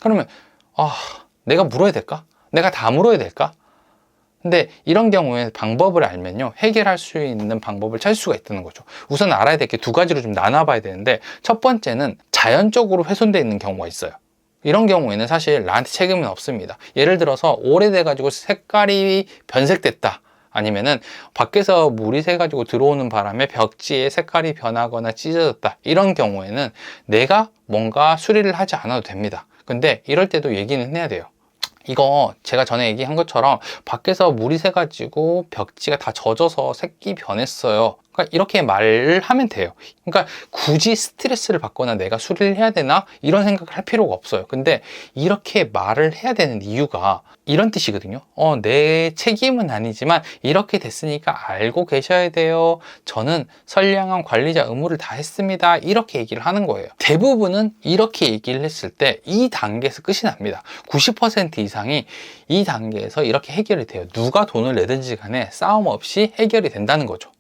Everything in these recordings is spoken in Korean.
그러면 내가 물어야 될까? 내가 다 물어야 될까? 근데 이런 경우에 방법을 알면요, 해결할 수 있는 방법을 찾을 수가 있다는 거죠. 우선 알아야 될 게 두 가지로 좀 나눠봐야 되는데, 첫 번째는 자연적으로 훼손되어 있는 경우가 있어요. 이런 경우에는 사실 나한테 책임은 없습니다. 예를 들어서 오래돼 가지고 색깔이 변색됐다, 아니면은 밖에서 물이 새 가지고 들어오는 바람에 벽지에 색깔이 변하거나 찢어졌다, 이런 경우에는 내가 뭔가 수리를 하지 않아도 됩니다. 근데 이럴 때도 얘기는 해야 돼요. 이거 제가 전에 얘기한 것처럼 밖에서 물이 새가지고 벽지가 다 젖어서 색이 변했어요. 그러니까 이렇게 말을 하면 돼요. 그러니까 굳이 스트레스를 받거나 내가 수리를 해야 되나 이런 생각을 할 필요가 없어요. 근데 이렇게 말을 해야 되는 이유가 이런 뜻이거든요. 내 책임은 아니지만 이렇게 됐으니까 알고 계셔야 돼요. 저는 선량한 관리자 의무를 다 했습니다. 이렇게 얘기를 하는 거예요. 대부분은 이렇게 얘기를 했을 때 이 단계에서 끝이 납니다. 90% 이상이 이 단계에서 이렇게 해결이 돼요. 누가 돈을 내든지 간에 싸움 없이 해결이 된다는 거죠.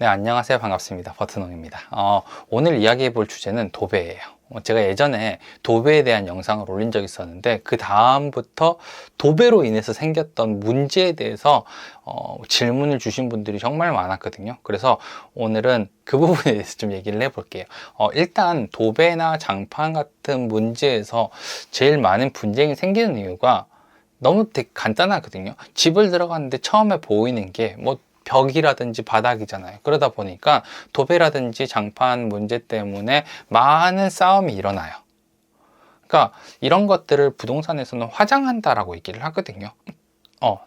네, 안녕하세요. 반갑습니다. 버트농입니다. 오늘 이야기해 볼 주제는 도배예요. 제가 예전에 도배에 대한 영상을 올린 적이 있었는데, 그 다음부터 도배로 인해서 생겼던 문제에 대해서 질문을 주신 분들이 정말 많았거든요. 그래서 오늘은 그 부분에 대해서 좀 얘기를 해볼게요. 일단 도배나 장판 같은 문제에서 제일 많은 분쟁이 생기는 이유가 너무 되게 간단하거든요. 집을 들어갔는데 처음에 보이는 게 벽이라든지 바닥이잖아요. 그러다 보니까 도배라든지 장판 문제 때문에 많은 싸움이 일어나요. 그러니까 이런 것들을 부동산에서는 화장한다라고 얘기를 하거든요.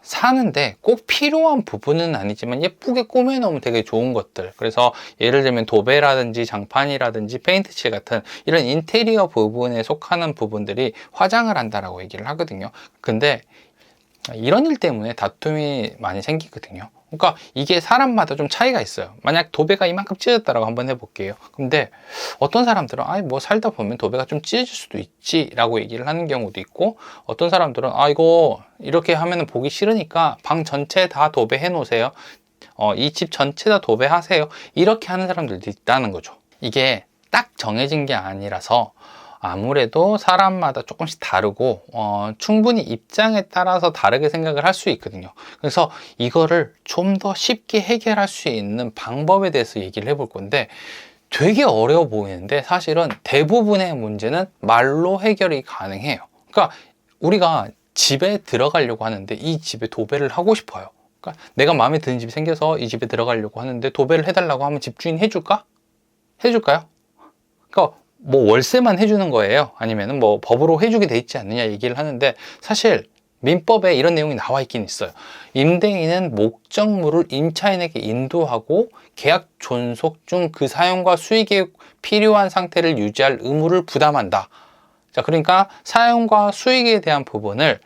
사는데 꼭 필요한 부분은 아니지만 예쁘게 꾸며놓으면 되게 좋은 것들, 그래서 예를 들면 도배라든지 장판이라든지 페인트칠 같은 이런 인테리어 부분에 속하는 부분들이 화장을 한다라고 얘기를 하거든요. 근데 이런 일 때문에 다툼이 많이 생기거든요. 그러니까 이게 사람마다 좀 차이가 있어요. 만약 도배가 이만큼 찢어졌다라고 한번 해볼게요. 근데 어떤 사람들은 살다 보면 도배가 좀 찢어질 수도 있지 라고 얘기를 하는 경우도 있고, 어떤 사람들은 이거 이렇게 하면 보기 싫으니까 방 전체 다 도배해 놓으세요, 이 집 전체 다 도배하세요, 이렇게 하는 사람들도 있다는 거죠. 이게 딱 정해진 게 아니라서 아무래도 사람마다 조금씩 다르고 충분히 입장에 따라서 다르게 생각을 할 수 있거든요. 그래서 이거를 좀 더 쉽게 해결할 수 있는 방법에 대해서 얘기를 해볼 건데, 되게 어려워 보이는데 사실은 대부분의 문제는 말로 해결이 가능해요. 그러니까 우리가 집에 들어가려고 하는데 이 집에 도배를 하고 싶어요. 그러니까 내가 마음에 드는 집이 생겨서 이 집에 들어가려고 하는데 도배를 해달라고 하면 집주인 해줄까? 해줄까요? 그러니까 월세만 해주는 거예요? 아니면 법으로 해주게 돼 있지 않느냐 얘기를 하는데, 사실 민법에 이런 내용이 나와 있긴 있어요. 임대인은 목적물을 임차인에게 인도하고 계약 존속 중 그 사용과 수익에 필요한 상태를 유지할 의무를 부담한다. 자, 그러니까 사용과 수익에 대한 부분을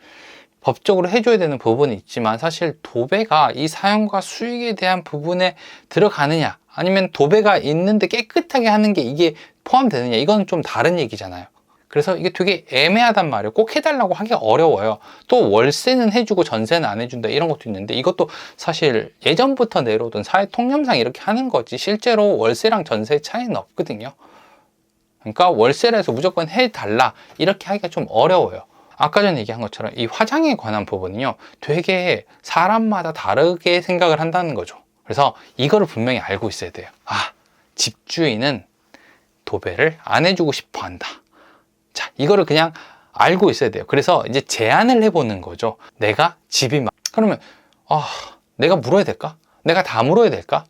법적으로 해줘야 되는 부분이 있지만, 사실 도배가 이 사용과 수익에 대한 부분에 들어가느냐, 아니면 도배가 있는데 깨끗하게 하는 게 이게 포함되느냐, 이건 좀 다른 얘기잖아요. 그래서 이게 되게 애매하단 말이에요. 꼭 해달라고 하기 어려워요. 또 월세는 해주고 전세는 안 해준다, 이런 것도 있는데, 이것도 사실 예전부터 내려오던 사회 통념상 이렇게 하는 거지, 실제로 월세랑 전세의 차이는 없거든요. 그러니까 월세를 해서 무조건 해달라 이렇게 하기가 좀 어려워요. 아까 전에 얘기한 것처럼 이 화장에 관한 부분은요, 되게 사람마다 다르게 생각을 한다는 거죠. 그래서 이거를 분명히 알고 있어야 돼요. 집주인은 도배를 안 해주고 싶어 한다. 자, 이거를 그냥 알고 있어야 돼요. 그래서 이제 제안을 해보는 거죠. 내가 집이 그러면 내가 물어야 될까? 내가 다 물어야 될까?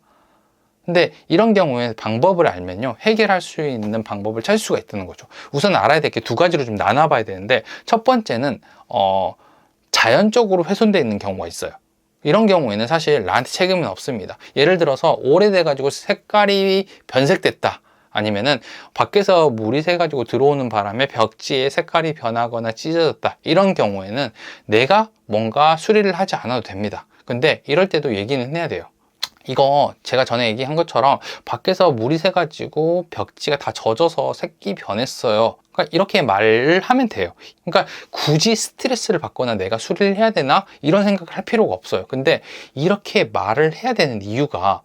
근데 이런 경우에 방법을 알면요, 해결할 수 있는 방법을 찾을 수가 있다는 거죠. 우선 알아야 될 게 두 가지로 좀 나눠봐야 되는데, 첫 번째는 자연적으로 훼손되어 있는 경우가 있어요. 이런 경우에는 사실 나한테 책임은 없습니다. 예를 들어서 오래돼 가지고 색깔이 변색됐다, 아니면은 밖에서 물이 새 가지고 들어오는 바람에 벽지에 색깔이 변하거나 찢어졌다, 이런 경우에는 내가 뭔가 수리를 하지 않아도 됩니다. 근데 이럴 때도 얘기는 해야 돼요. 이거 제가 전에 얘기한 것처럼 밖에서 물이 새 가지고 벽지가 다 젖어서 색이 변했어요. 그러니까 이렇게 말을 하면 돼요. 그러니까 굳이 스트레스를 받거나 내가 수리를 해야 되나 이런 생각을 할 필요가 없어요. 근데 이렇게 말을 해야 되는 이유가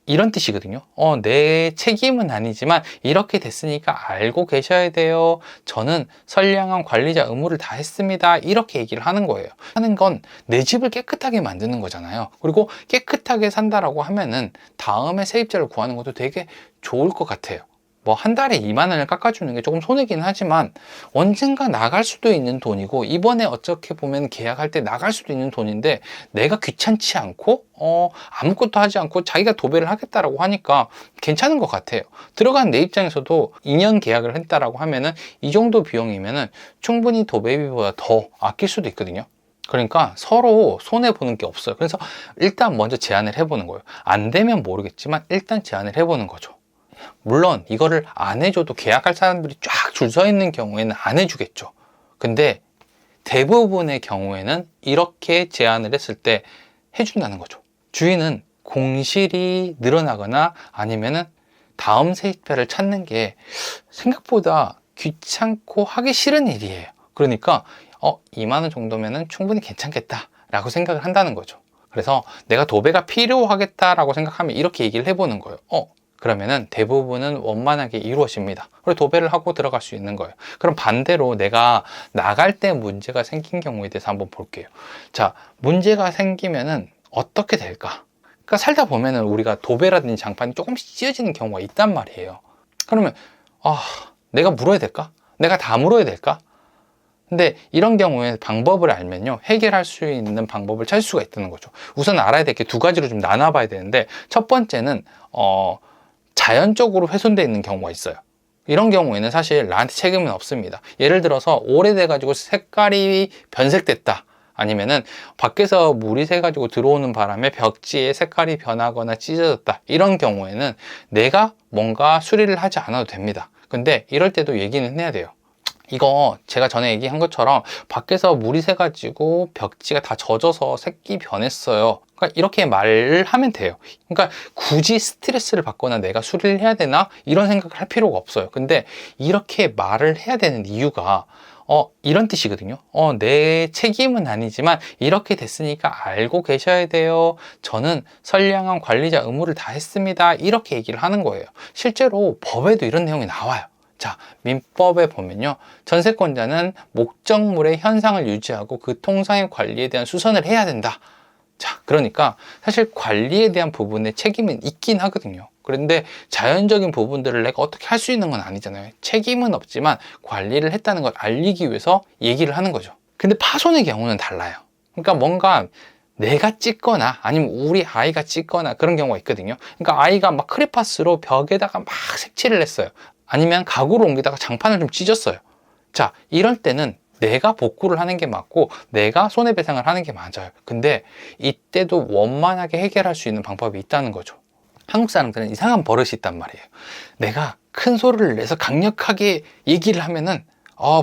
이런 뜻이거든요. 내 책임은 아니지만 이렇게 됐으니까 알고 계셔야 돼요. 저는 선량한 관리자 의무를 다했습니다. 이렇게 얘기를 하는 거예요. 하는 건 내 집을 깨끗하게 만드는 거잖아요. 그리고 깨끗하게 산다라고 하면은 다음에 세입자를 구하는 것도 되게 좋을 것 같아요. 뭐 한 달에 2만 원을 깎아주는 게 조금 손해긴 하지만 언젠가 나갈 수도 있는 돈이고 이번에 어떻게 보면 계약할 때 나갈 수도 있는 돈인데 내가 귀찮지 않고 아무것도 하지 않고 자기가 도배를 하겠다라고 하니까 괜찮은 것 같아요. 들어간 내 입장에서도 2년 계약을 했다라고 하면은 이 정도 비용이면은 충분히 도배비보다 더 아낄 수도 있거든요. 그러니까 서로 손해보는 게 없어요. 그래서 일단 먼저 제안을 해보는 거예요. 안 되면 모르겠지만 일단 제안을 해보는 거죠. 물론 이거를 안 해줘도 계약할 사람들이 쫙 줄 서 있는 경우에는 안 해주겠죠. 근데 대부분의 경우에는 이렇게 제안을 했을 때 해준다는 거죠. 주인은 공실이 늘어나거나 아니면은 다음 세입자를 찾는 게 생각보다 귀찮고 하기 싫은 일이에요. 그러니까 2만 원 정도면은 충분히 괜찮겠다 라고 생각을 한다는 거죠. 그래서 내가 도배가 필요하겠다라고 생각하면 이렇게 얘기를 해보는 거예요. 그러면은 대부분은 원만하게 이루어집니다. 그리고 도배를 하고 들어갈 수 있는 거예요. 그럼 반대로 내가 나갈 때 문제가 생긴 경우에 대해서 한번 볼게요. 자, 문제가 생기면은 어떻게 될까? 그러니까 살다 보면은 우리가 도배라든지 장판이 조금씩 찢어지는 경우가 있단 말이에요. 그러면 내가 물어야 될까? 내가 다 물어야 될까? 근데 이런 경우에 방법을 알면요, 해결할 수 있는 방법을 찾을 수가 있다는 거죠. 우선 알아야 될 게 두 가지로 좀 나눠봐야 되는데, 첫 번째는 자연적으로 훼손되어 있는 경우가 있어요. 이런 경우에는 사실 나한테 책임은 없습니다. 예를 들어서 오래돼 가지고 색깔이 변색됐다, 아니면은 밖에서 물이 새 가지고 들어오는 바람에 벽지의 색깔이 변하거나 찢어졌다, 이런 경우에는 내가 뭔가 수리를 하지 않아도 됩니다. 근데 이럴 때도 얘기는 해야 돼요. 이거 제가 전에 얘기한 것처럼 밖에서 물이 새가지고 벽지가 다 젖어서 색이 변했어요. 그러니까 이렇게 말을 하면 돼요. 그러니까 굳이 스트레스를 받거나 내가 수리를 해야 되나 이런 생각을 할 필요가 없어요. 근데 이렇게 말을 해야 되는 이유가 이런 뜻이거든요. 내 책임은 아니지만 이렇게 됐으니까 알고 계셔야 돼요. 저는 선량한 관리자 의무를 다했습니다. 이렇게 얘기를 하는 거예요. 실제로 법에도 이런 내용이 나와요. 자, 민법에 보면요, 전세권자는 목적물의 현상을 유지하고 그 통상의 관리에 대한 수선을 해야 된다. 자, 그러니까 사실 관리에 대한 부분에 책임은 있긴 하거든요. 그런데 자연적인 부분들을 내가 어떻게 할 수 있는 건 아니잖아요. 책임은 없지만 관리를 했다는 걸 알리기 위해서 얘기를 하는 거죠. 근데 파손의 경우는 달라요. 그러니까 뭔가 내가 찢거나 아니면 우리 아이가 찢거나 그런 경우가 있거든요. 그러니까 아이가 막 크레파스로 벽에다가 막 색칠을 했어요. 아니면 가구를 옮기다가 장판을 좀 찢었어요. 자, 이럴 때는 내가 복구를 하는 게 맞고 내가 손해배상을 하는 게 맞아요. 근데 이때도 원만하게 해결할 수 있는 방법이 있다는 거죠. 한국 사람들은 이상한 버릇이 있단 말이에요. 내가 큰 소리를 내서 강력하게 얘기를 하면은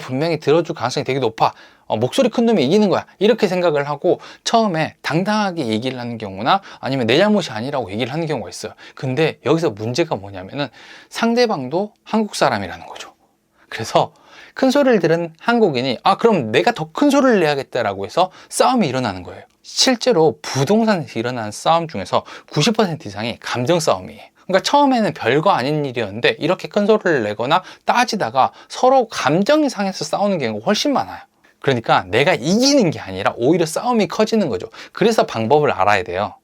분명히 들어줄 가능성이 되게 높아. 목소리 큰 놈이 이기는 거야. 이렇게 생각을 하고 처음에 당당하게 얘기를 하는 경우나 아니면 내 잘못이 아니라고 얘기를 하는 경우가 있어요. 근데 여기서 문제가 뭐냐면은 상대방도 한국 사람이라는 거죠. 그래서 큰 소리를 들은 한국인이 그럼 내가 더 큰 소리를 내야겠다라고 해서 싸움이 일어나는 거예요. 실제로 부동산에서 일어나는 싸움 중에서 90% 이상이 감정 싸움이에요. 그러니까 처음에는 별거 아닌 일이었는데 이렇게 큰 소리를 내거나 따지다가 서로 감정이 상해서 싸우는 경우가 훨씬 많아요. 그러니까 내가 이기는 게 아니라 오히려 싸움이 커지는 거죠. 그래서 방법을 알아야 돼요.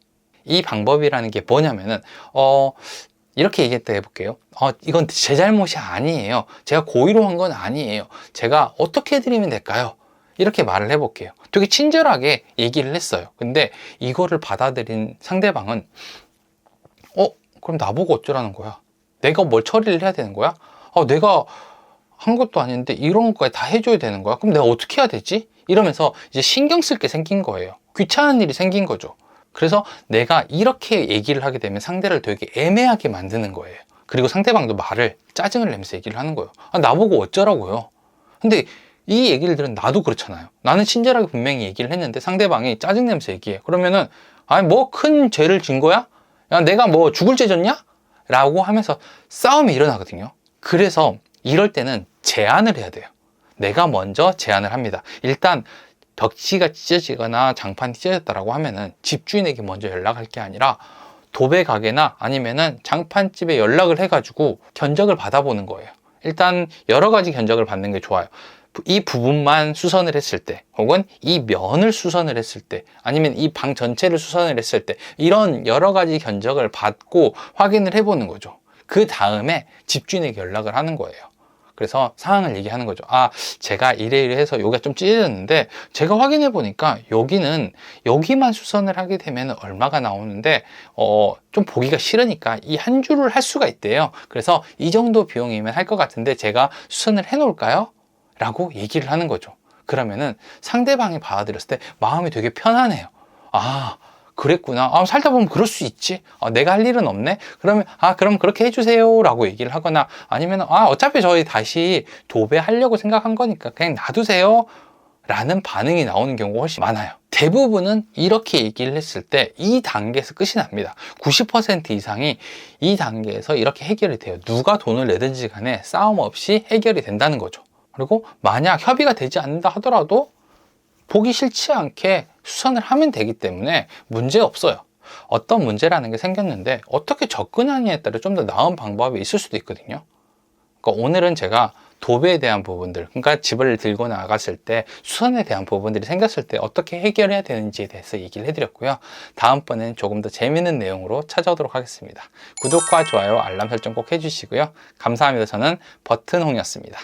이 방법이라는 게 뭐냐면은 이렇게 얘기했다 해볼게요. 이건 제 잘못이 아니에요. 제가 고의로 한 건 아니에요. 제가 어떻게 해드리면 될까요? 이렇게 말을 해볼게요. 되게 친절하게 얘기를 했어요. 근데 이거를 받아들인 상대방은 그럼 나보고 어쩌라는 거야? 내가 뭘 처리를 해야 되는 거야? 내가 한 것도 아닌데 이런 거까지 다 해줘야 되는 거야? 그럼 내가 어떻게 해야 되지? 이러면서 이제 신경 쓸 게 생긴 거예요. 귀찮은 일이 생긴 거죠. 그래서 내가 이렇게 얘기를 하게 되면 상대를 되게 애매하게 만드는 거예요. 그리고 상대방도 말을 짜증을 내면서 얘기를 하는 거예요. 나보고 어쩌라고요? 근데 이 얘기를 들은 나도 그렇잖아요. 나는 친절하게 분명히 얘기를 했는데 상대방이 짜증내면서 얘기해. 그러면은 뭐 큰 죄를 진 거야? 야, 내가 뭐 죽을 죄 졌냐? 라고 하면서 싸움이 일어나거든요. 그래서 이럴 때는 제안을 해야 돼요. 내가 먼저 제안을 합니다. 일단 벽지가 찢어지거나 장판이 찢어졌다라고 하면은 집주인에게 먼저 연락할 게 아니라 도배 가게나 아니면은 장판집에 연락을 해가지고 견적을 받아보는 거예요. 일단 여러 가지 견적을 받는 게 좋아요. 이 부분만 수선을 했을 때, 혹은 이 면을 수선을 했을 때, 아니면 이 방 전체를 수선을 했을 때, 이런 여러 가지 견적을 받고 확인을 해보는 거죠. 그 다음에 집주인에게 연락을 하는 거예요. 그래서 상황을 얘기하는 거죠. 아, 제가 이래 해서 여기가 좀 찢어졌는데 제가 확인해 보니까 여기만 수선을 하게 되면 얼마가 나오는데 좀 보기가 싫으니까 이 한 줄을 할 수가 있대요. 그래서 이 정도 비용이면 할 것 같은데 제가 수선을 해 놓을까요? 라고 얘기를 하는 거죠. 그러면은 상대방이 받아들였을 때 마음이 되게 편하네요. 아, 그랬구나. 아, 살다 보면 그럴 수 있지. 내가 할 일은 없네. 그러면 그럼 그렇게 해주세요 라고 얘기를 하거나, 아니면 어차피 저희 다시 도배하려고 생각한 거니까 그냥 놔두세요 라는 반응이 나오는 경우가 훨씬 많아요. 대부분은 이렇게 얘기를 했을 때 이 단계에서 끝이 납니다. 90% 이상이 이 단계에서 이렇게 해결이 돼요. 누가 돈을 내든지 간에 싸움 없이 해결이 된다는 거죠. 그리고 만약 협의가 되지 않는다 하더라도 보기 싫지 않게 수선을 하면 되기 때문에 문제 없어요. 어떤 문제라는 게 생겼는데 어떻게 접근하느냐에 따라 좀 더 나은 방법이 있을 수도 있거든요. 그러니까 오늘은 제가 도배에 대한 부분들, 그러니까 집을 들고 나갔을 때 수선에 대한 부분들이 생겼을 때 어떻게 해결해야 되는지에 대해서 얘기를 해드렸고요. 다음번엔 조금 더 재미있는 내용으로 찾아오도록 하겠습니다. 구독과 좋아요, 알람 설정 꼭 해주시고요. 감사합니다. 저는 버튼홍이었습니다.